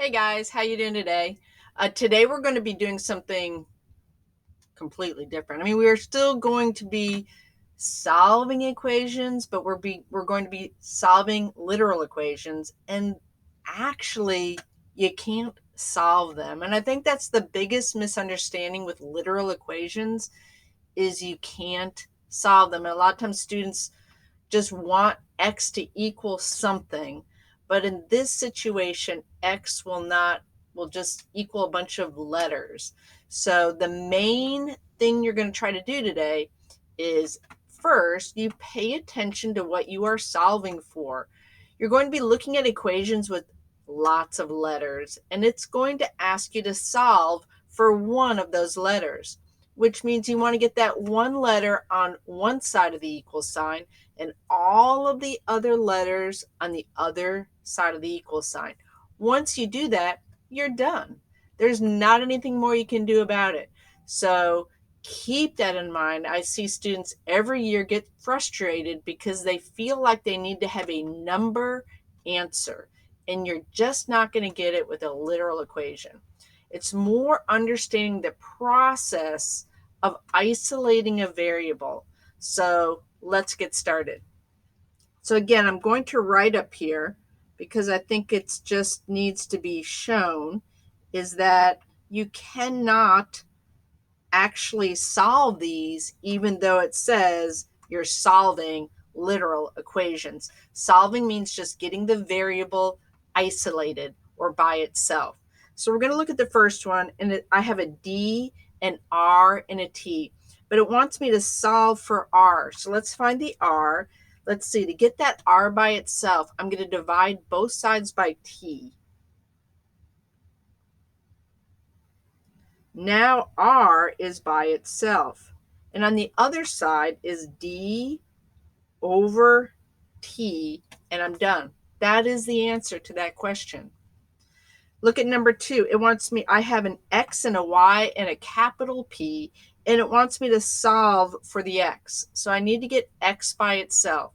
Hey guys, how you doing today? Today we're going to be doing something completely different. I mean, we're still going to be solving equations, but we're going to be solving literal equations, and actually you can't solve them. And I think that's the biggest misunderstanding with literal equations is you can't solve them. And a lot of times students just want x to equal something, but in this situation x will just equal a bunch of letters. So the main thing you're going to try to do today is first you pay attention to what you are solving for. You're going to be looking at equations with lots of letters, and it's going to ask you to solve for one of those letters, which means you want to get that one letter on one side of the equal sign and all of the other letters on the other side of the equal sign. Once you do that, you're done. There's not anything more you can do about it. So keep that in mind. I see students every year get frustrated because they feel like they need to have a number answer, and you're just not going to get it with a literal equation. It's more understanding the process of isolating a variable. So let's get started. So again, I'm going to write up here because I think it just needs to be shown is that you cannot actually solve these even though it says you're solving literal equations. Solving means just getting the variable isolated or by itself. So we're going to look at the first one, and I have a D, an R, and a T, but it wants me to solve for R. So let's find the R. Let's see, to get that R by itself, I'm going to divide both sides by T. Now R is by itself. And on the other side is D over T, and I'm done. That is the answer to that question. Look at number 2. It wants me, I have an X and a Y and a capital P, and it wants me to solve for the X. So I need to get X by itself.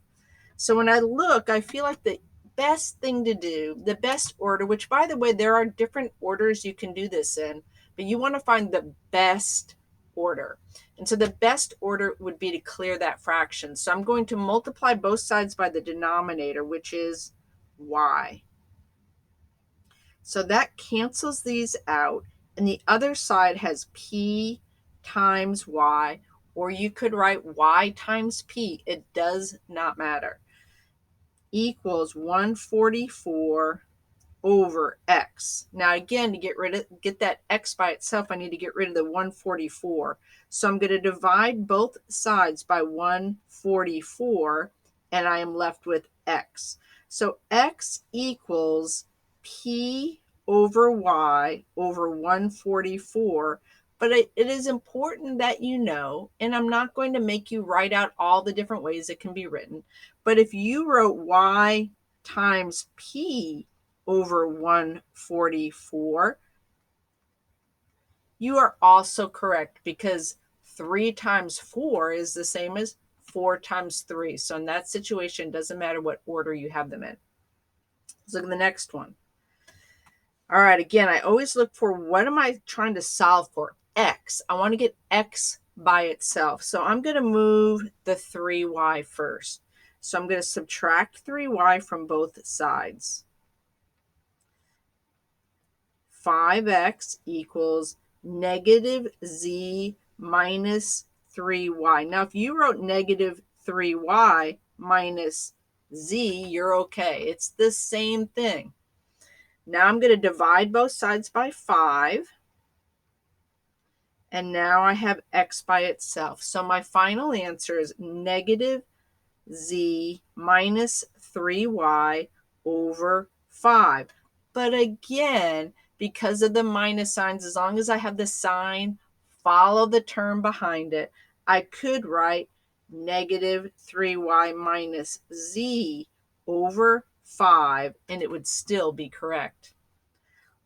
So when I look, I feel like the best thing to do, the best order, which by the way, there are different orders you can do this in, but you want to find the best order. And so the best order would be to clear that fraction. So I'm going to multiply both sides by the denominator, which is y. So that cancels these out, and the other side has p times y, or you could write y times p. It does not matter. Equals 144 over x. Now again, to get that x by itself, I need to get rid of the 144. So I'm going to divide both sides by 144, and I am left with x. So x equals p over y over 144. But it is important that you know, and I'm not going to make you write out all the different ways it can be written, but if you wrote y times p over 144, you are also correct because 3 times 4 is the same as 4 times 3. So in that situation, it doesn't matter what order you have them in. Let's look at the next one. All right, again, I always look for what am I trying to solve for? X. I want to get X by itself. So I'm going to move the 3y first. So I'm going to subtract 3y from both sides. 5x equals negative z minus 3y. Now, if you wrote negative 3y minus z, you're okay. It's the same thing. Now I'm going to divide both sides by 5. And now I have x by itself. So my final answer is negative z minus 3y over 5. But again, because of the minus signs, as long as I have the sign, follow the term behind it, I could write negative 3y minus z over 5, and it would still be correct.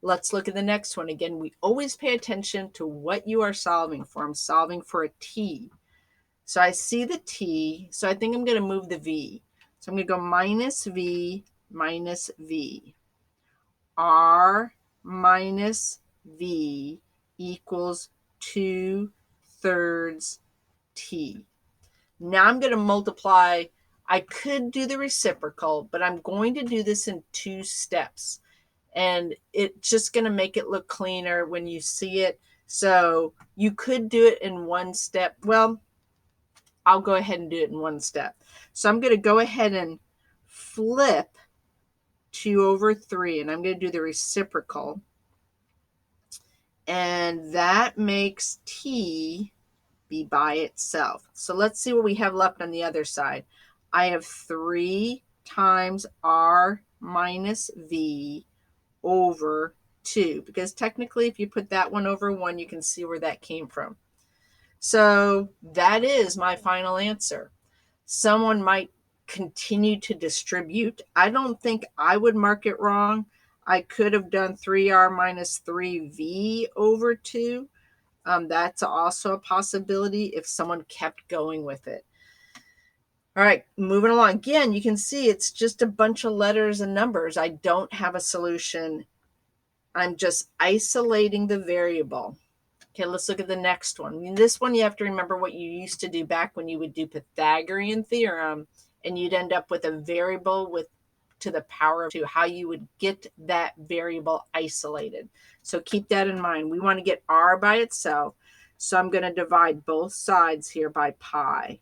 Let's look at the next one. Again, we always pay attention to what you are solving for. I'm solving for a t. So I see the t, so I think I'm going to move the v. So I'm going to go minus v, r minus v equals 2/3 t. Now I'm going to multiply. I could do the reciprocal, but I'm going to do this in 2 steps. And it's just going to make it look cleaner when you see it. So you could do it in 1 step. Well, I'll go ahead and do it in 1 step. So I'm going to go ahead and flip 2/3, and I'm going to do the reciprocal. And that makes t be by itself. So let's see what we have left on the other side. I have 3 times r minus v over 2, because technically if you put that one over 1, you can see where that came from. So that is my final answer. Someone might continue to distribute. I don't think I would mark it wrong. I could have done 3r minus 3v over 2. That's also a possibility if someone kept going with it. All right, moving along. Again, you can see it's just a bunch of letters and numbers. I don't have a solution. I'm just isolating the variable. Okay, let's look at the next one. In this one, you have to remember what you used to do back when you would do Pythagorean theorem, and you'd end up with a variable with to the power of 2, how you would get that variable isolated. So keep that in mind. We want to get r by itself. So I'm going to divide both sides here by pi.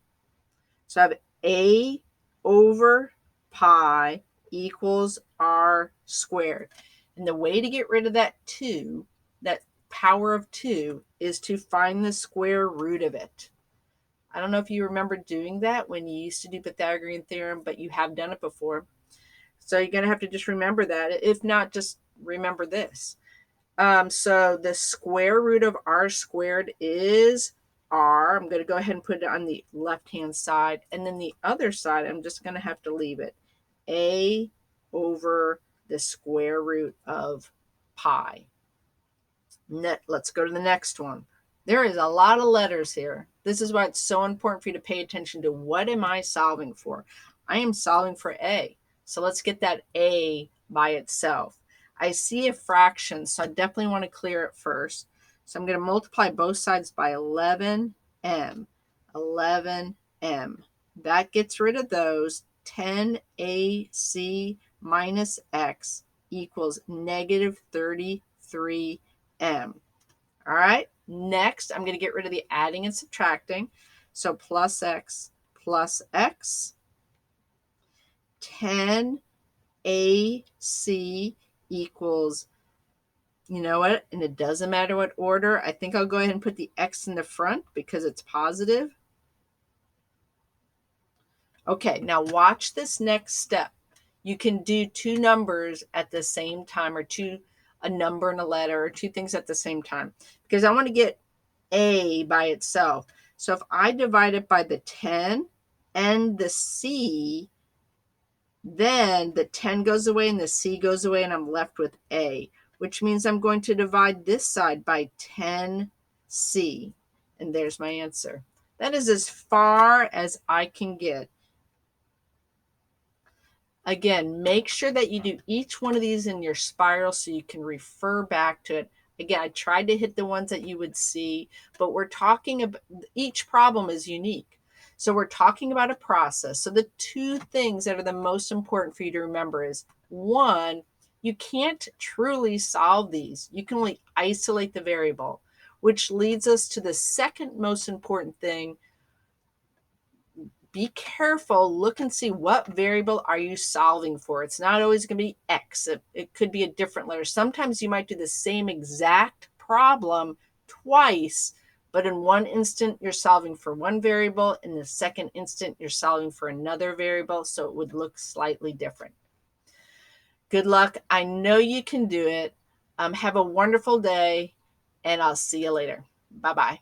So I have a over pi equals r squared. And the way to get rid of that 2, that power of 2, is to find the square root of it. I don't know if you remember doing that when you used to do Pythagorean theorem, but you have done it before. So you're going to have to just remember that. If not, just remember this. So the square root of r squared is r. I'm going to go ahead and put it on the left-hand side. And then the other side, I'm just going to have to leave it. A over the square root of pi. Let's go to the next one. There is a lot of letters here. This is why it's so important for you to pay attention to what am I solving for. I am solving for a. So let's get that a by itself. I see a fraction, so I definitely want to clear it first. So I'm going to multiply both sides by 11m. 11m. That gets rid of those. 10ac minus x equals negative 33m. All right. Next, I'm going to get rid of the adding and subtracting. So plus x, 10ac equals, you know what? And it doesn't matter what order. I think I'll go ahead and put the x in the front because it's positive. Okay, now watch this next step. You can do 2 numbers at the same time, or a number and a letter, or 2 things at the same time, because I want to get a by itself. So if I divide it by the 10 and the c, then the 10 goes away and the c goes away, and I'm left with a, which means I'm going to divide this side by 10c. And there's my answer. That is as far as I can get. Again, make sure that you do each one of these in your spiral so you can refer back to it. Again, I tried to hit the ones that you would see, but we're talking about, each problem is unique. So we're talking about a process. So the 2 things that are the most important for you to remember is, 1, you can't truly solve these. You can only isolate the variable, which leads us to the second most important thing. Be careful, look and see what variable are you solving for. It's not always going to be x. It could be a different letter. Sometimes you might do the same exact problem twice, but in one instant you're solving for one variable, in the second instant you're solving for another variable, so it would look slightly different. Good luck. I know you can do it. Have a wonderful day, and I'll see you later. Bye-bye.